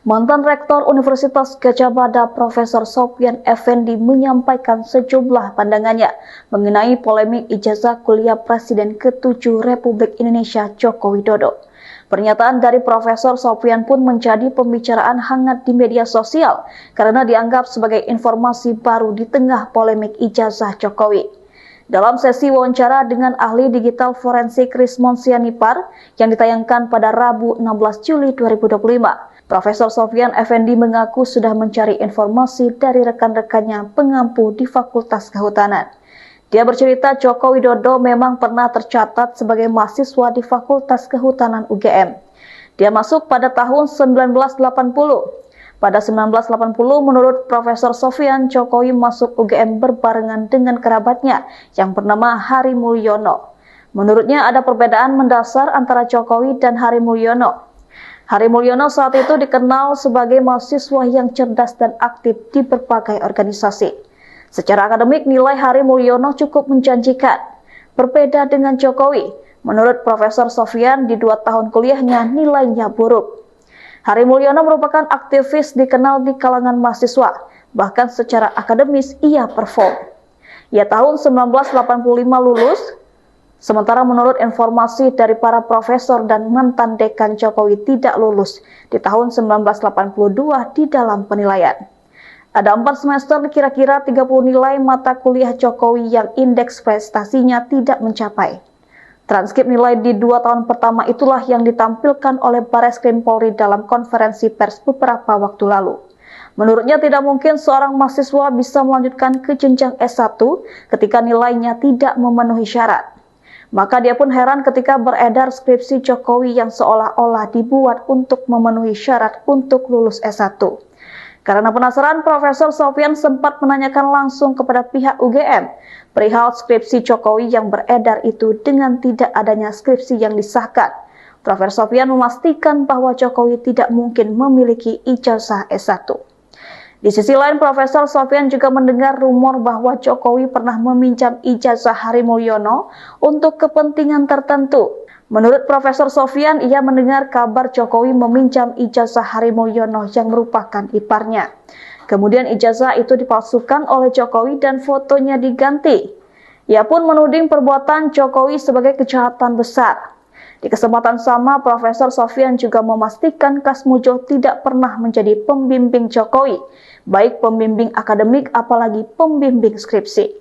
Mantan Rektor Universitas Gadjah Mada Profesor Sofyan Effendi menyampaikan sejumlah pandangannya mengenai polemik ijazah kuliah Presiden ke-7 Republik Indonesia Joko Widodo. Pernyataan dari Profesor Sofyan pun menjadi pembicaraan hangat di media sosial karena dianggap sebagai informasi baru di tengah polemik ijazah Jokowi. Dalam sesi wawancara dengan ahli digital forensik Rismon Sianipar yang ditayangkan pada Rabu 16 Juli 2025, Profesor Sofyan Effendi mengaku sudah mencari informasi dari rekan-rekannya pengampu di Fakultas Kehutanan. Dia bercerita Joko Widodo memang pernah tercatat sebagai mahasiswa di Fakultas Kehutanan UGM. Dia masuk pada tahun 1980. Pada 1980, menurut Profesor Sofyan, Jokowi masuk UGM berbarengan dengan kerabatnya yang bernama Hari Mulyono. Menurutnya ada perbedaan mendasar antara Jokowi dan Hari Mulyono. Hari Mulyono saat itu dikenal sebagai mahasiswa yang cerdas dan aktif di berbagai organisasi. Secara akademik, nilai Hari Mulyono cukup menjanjikan. Berbeda dengan Jokowi, menurut Profesor Sofyan di 2 tahun kuliahnya nilainya buruk. Hari Mulyono merupakan aktivis dikenal di kalangan mahasiswa, bahkan secara akademis ia perform. Ia tahun 1985 lulus, sementara menurut informasi dari para profesor dan mantan dekan Jokowi tidak lulus di tahun 1982 di dalam penilaian. Ada 4 semester kira-kira 30 nilai mata kuliah Jokowi yang indeks prestasinya tidak mencapai. Transkrip nilai di 2 tahun pertama itulah yang ditampilkan oleh Bareskrim Polri dalam konferensi pers beberapa waktu lalu. Menurutnya tidak mungkin seorang mahasiswa bisa melanjutkan ke jenjang S1 ketika nilainya tidak memenuhi syarat. Maka dia pun heran ketika beredar skripsi Jokowi yang seolah-olah dibuat untuk memenuhi syarat untuk lulus S1. Karena penasaran, Profesor Sofyan sempat menanyakan langsung kepada pihak UGM perihal skripsi Jokowi yang beredar itu dengan tidak adanya skripsi yang disahkan. Profesor Sofyan memastikan bahwa Jokowi tidak mungkin memiliki ijazah S1. Di sisi lain, Profesor Sofyan juga mendengar rumor bahwa Jokowi pernah meminjam ijazah Hari Mulyono untuk kepentingan tertentu. Menurut Profesor Sofyan, ia mendengar kabar Jokowi meminjam ijazah Hari Mulyono yang merupakan iparnya. Kemudian ijazah itu dipalsukan oleh Jokowi dan fotonya diganti. Ia pun menuding perbuatan Jokowi sebagai kejahatan besar. Di kesempatan sama, Profesor Sofyan juga memastikan Kasmujo tidak pernah menjadi pembimbing Jokowi, baik pembimbing akademik apalagi pembimbing skripsi.